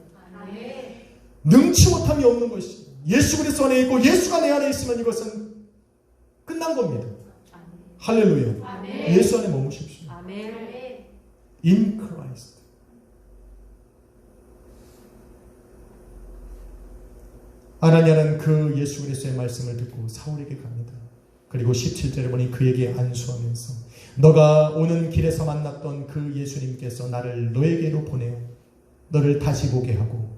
능치 못함이 없는 것이 예수 그리스도 안에 있고 예수가 내 안에 있으면 이것은 끝난 겁니다. 할렐루야. 예수 안에 머무십시오. In Christ. 아나니아는 그 예수 그리스도의 말씀을 듣고 사울에게 갑니다. 그리고 17절에 보니 그에게 안수하면서 너가 오는 길에서 만났던 그 예수님께서 나를 너에게로 보내어 너를 다시 보게 하고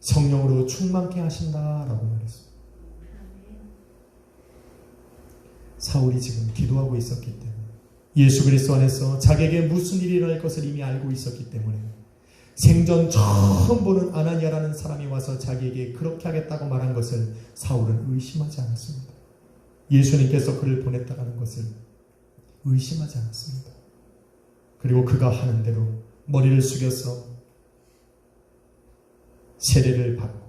성령으로 충만케 하신다라고 말했습니다. 사울이 지금 기도하고 있었기 때문에 예수 그리스도 안에서 자기에게 무슨 일이 일어날 것을 이미 알고 있었기 때문에 생전 처음 보는 아나니아라는 사람이 와서 자기에게 그렇게 하겠다고 말한 것을 사울은 의심하지 않았습니다. 예수님께서 그를 보냈다는 것을 의심하지 않았습니다. 그리고 그가 하는 대로 머리를 숙여서 세례를 받고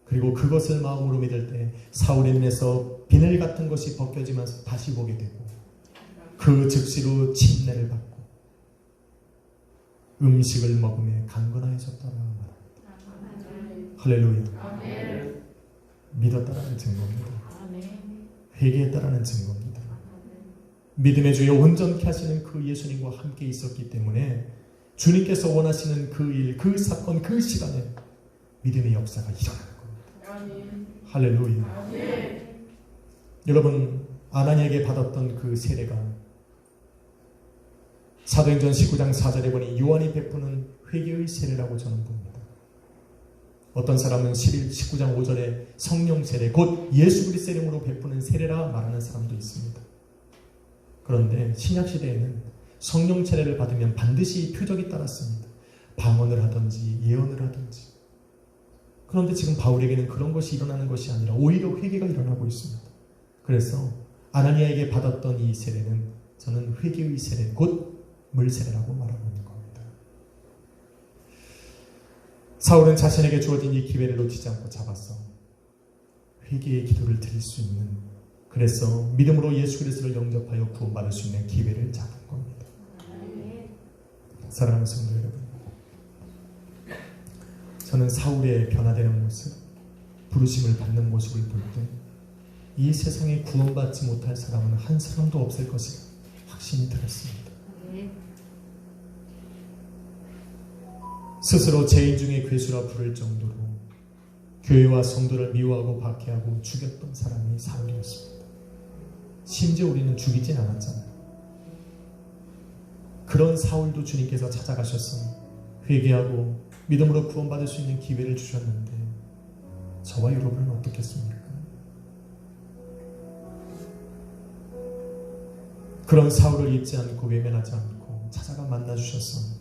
그리고 그것을 마음으로 믿을 때 사울의 눈에서 비늘 같은 것이 벗겨지면서 다시 보게 되고 그 즉시로 침례를 받고 음식을 먹으며 강건하여졌다고 말합니다. 할렐루야. 믿었다라는 증거입니다. 회개했다라는 증거입니다. 믿음의 주여 온전케 하시는 그 예수님과 함께 있었기 때문에 주님께서 원하시는 그 일, 그 사건, 그 시간에 믿음의 역사가 일어나는 겁니다. 할렐루야. 여러분 아나니아에게 받았던 그 세례가 사도행전 19장 4절에 보니 요한이 베푸는 회개의 세례라고 저는 봅니다. 어떤 사람은 19장 5절에 성령 세례, 곧 예수 그리스도의 이름으로 베푸는 세례라 말하는 사람도 있습니다. 그런데 신약시대에는 성령 세례를 받으면 반드시 표적이 따랐습니다. 방언을 하든지 예언을 하든지. 그런데 지금 바울에게는 그런 것이 일어나는 것이 아니라 오히려 회개가 일어나고 있습니다. 그래서 아나니아에게 받았던 이 세례는 저는 회개의 세례, 곧 물세례라고 말하고 있는 겁니다. 사울은 자신에게 주어진 이 기회를 놓치지 않고 잡았어. 회개의 기도를 드릴 수 있는, 그래서 믿음으로 예수 그리스도를 영접하여 구원받을 수 있는 기회를 잡은 겁니다. 사랑하는 성도 여러분, 저는 사울의 변화되는 모습, 부르심을 받는 모습을 볼 때 이 세상에 구원받지 못할 사람은 한 사람도 없을 것이라 확신이 들었습니다. 스스로 죄인 중에 괴수라 부를 정도로 교회와 성도를 미워하고 박해하고 죽였던 사람이 사울이었습니다. 심지어 우리는 죽이진 않았잖아요. 그런 사울도 주님께서 찾아가셔서 회개하고 믿음으로 구원받을 수 있는 기회를 주셨는데 저와 여러분은 어떻겠습니까? 그런 사울을 잊지 않고 외면하지 않고 찾아가 만나주셔서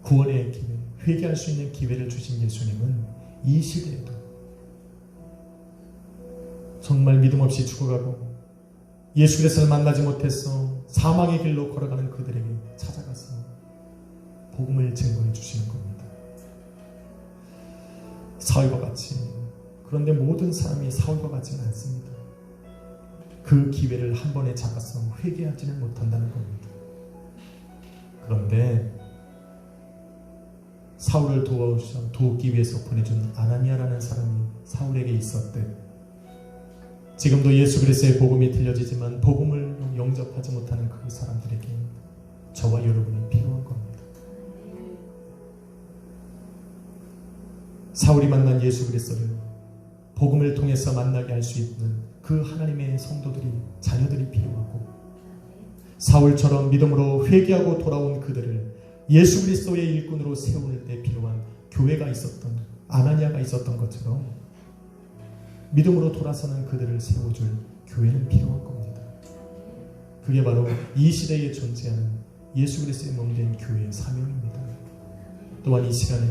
구원의 기회, 회개할 수 있는 기회를 주신 예수님은 이 시대에도 정말 믿음 없이 죽어가고 예수 그리스도를 만나지 못해서 사망의 길로 걸어가는 그들에게 찾아가서 복음을 증거해 주시는 겁니다. 사울과 같이. 그런데 모든 사람이 사울과 같지는 않습니다. 그 기회를 한 번에 잡아서 회개하지는 못한다는 겁니다. 그런데 사울을 도우기 위해서 보내준 아나니아라는 사람이 사울에게 있었대. 지금도 예수 그리스도의 복음이 들려지지만 복음을 영접하지 못하는 그 사람들에게 저와 여러분이 필요한 겁니다. 사울이 만난 예수 그리스도를 복음을 통해서 만나게 할 수 있는 그 하나님의 성도들이, 자녀들이 필요하고, 사울처럼 믿음으로 회개하고 돌아온 그들을 예수 그리스도의 일꾼으로 세우는 데 필요한 교회가 있었던, 아나니아가 있었던 것처럼 믿음으로 돌아서는 그들을 세워줄 교회는 필요한 겁니다. 그게 바로 이 시대에 존재하는 예수 그리스도의 몸된 교회의 사명입니다. 또한 이 시간에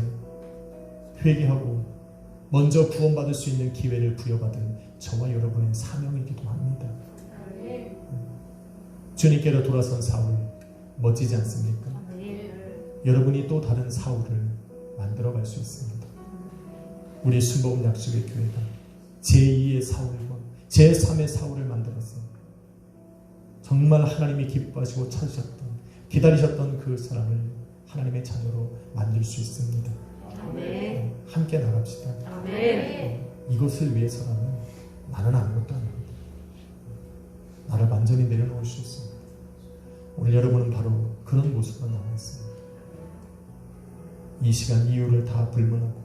회개하고 먼저 구원받을 수 있는 기회를 부여받은 저와 여러분의 사명이기도 합니다. 주님께로 돌아선 사울 멋지지 않습니까? 여러분이 또 다른 사울을 만들어갈 수 있습니다. 우리 순복음 약속의 교회가 제2의 사울과 제3의 사울을 만들어서 정말 하나님이 기뻐하시고 찾으셨던, 기다리셨던 그 사람을 하나님의 자녀로 만들 수 있습니다. 함께 나갑시다. 이것을 위해서라면 나는 아무것도 아닙니다. 나를 완전히 내려놓을 수 있습니다. 오늘 여러분은 바로 그런 모습으로 나와 있습니다. 이 시간 이유를 다 불문하고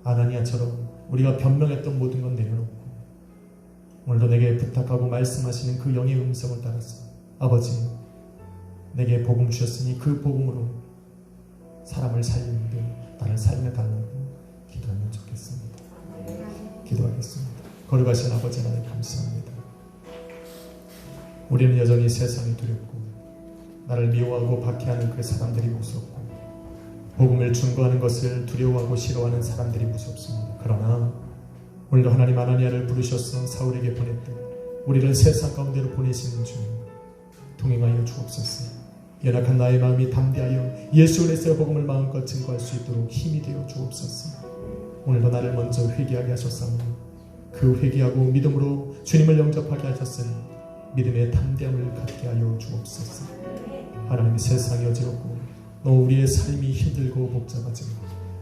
아나니아처럼 우리가 변명했던 모든 건 내려놓고 오늘도 내게 부탁하고 말씀하시는 그 영의 음성을 따라서 아버지, 내게 복음 주셨으니 그 복음으로 사람을 살리는데 나를 살려 달라고 기도하면 좋겠습니다. 기도하겠습니다. 거룩하신 아버지 하나님 감사합니다. 우리는 여전히 세상이 두렵고 나를 미워하고 박해하는 그 사람들이 무섭고 복음을 증거하는 것을 두려워하고 싫어하는 사람들이 무섭습니다. 그러나 오늘도 하나님 아나니아를 부르셔서 사울에게 보냈던 우리를 세상 가운데로 보내시는 주님, 동행하여 주옵소서. 연약한 나의 마음이 담대하여 예수 그리스도의 복음을 마음껏 증거할 수 있도록 힘이 되어 주옵소서. 오늘도 나를 먼저 회개하게 하셨사오니 그 회개하고 믿음으로 주님을 영접하게 하셨으니 믿음의 담대함을 갖게 하여 주옵소서. 하나님이 세상이 어지럽고 너무 우리의 삶이 힘들고 복잡하지만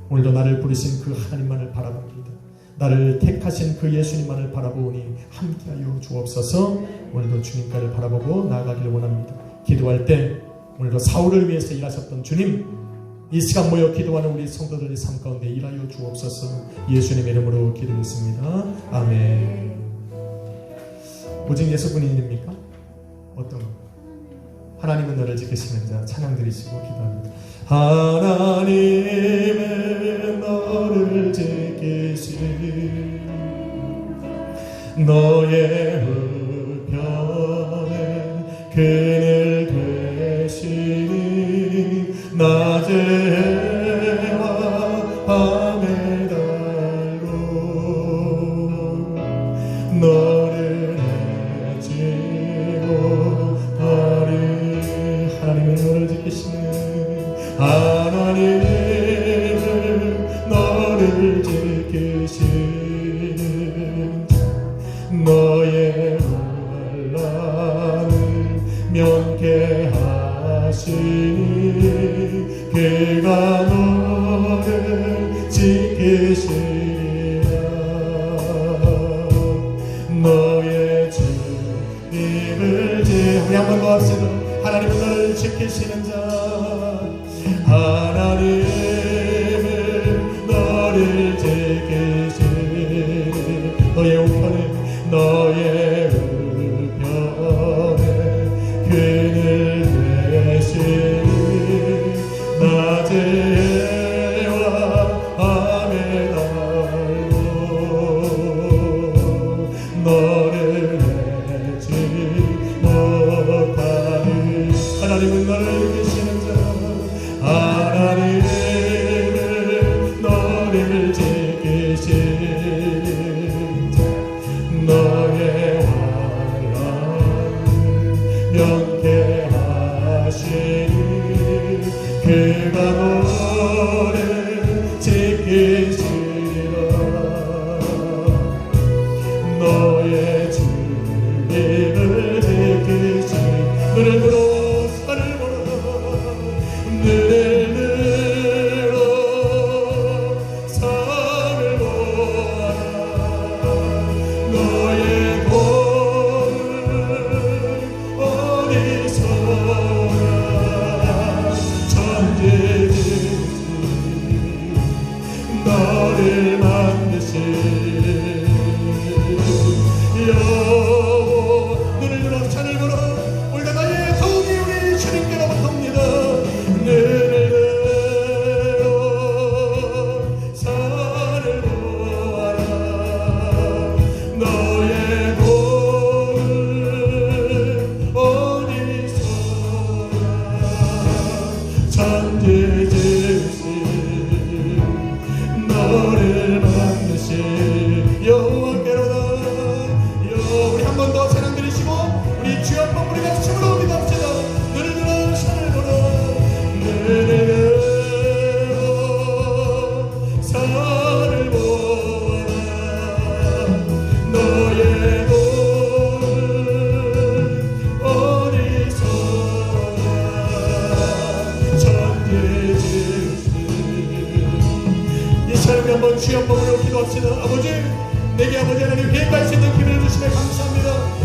오늘도 나를 부르신 그 하나님만을 바라봅니다. 나를 택하신 그 예수님만을 바라보니 함께하여 주옵소서. 오늘도 주님께를 바라보고 나아가기를 원합니다. 기도할 때 오늘도 사울을 위해서 일하셨던 주님, 이 시간 모여 기도하는 우리 성도들의 삶 가운데 일하여 주옵소서. 예수님의 이름으로 기도했습니다. 아멘. 오직 예수뿐입니까? 어떤 하나님은 너를 지키시는 자 찬양 드리시고 기도합니다. 하나님은 너를 지키시는 너의 우편에 그늘 되시니 낮의 해와 밤의 달로 너를 해지고 하리. 하나님은 너를 지키시는 하나님은 너를 지키시는 너의 환난을 면케하시니 그가 너를 지키시리라. 너의 주님을 우리 한 번 더 합시다. 하나님은 너를 지키시는 자 하나님은 너를 지키시니 너의 우편에 너의 우편에 그늘 되시니 낮의 해와 밤의 달로 너를 해지 못하니 하나님은 너를 이기시는 자 하나님은 너를 지키시는 자 너의 환난을 면케하시니 그가 너를 지키시리라. 너의 주님을 지키시니 눈을 들어 산을 보라 눈을 들어 산을 보아라. 너의 도를 어디서나 천지지 너를 만드신 여호와. 눈을 들어 산을 보라. 우리가 나의 도움이 우리 주님께로부터입니다. 눈을 들어 산을 보아라. 너의 도를 어디서나 천지지신 너를 만드신 여호와께로다. 우리 한 번 더 찬양 드리시고 우리 주 앞에 우리 같이 춤으로 기도합시다. 눈을 들어 산을 보라. 눈을 들어 산을 보아라. 너의 도를 어디서나 천지지신 이 사람이 한번 주 한번 기도합시다. 아버지 내게 아버지 하나님 회개할 수 있는 기회를 주시며 감사합니다.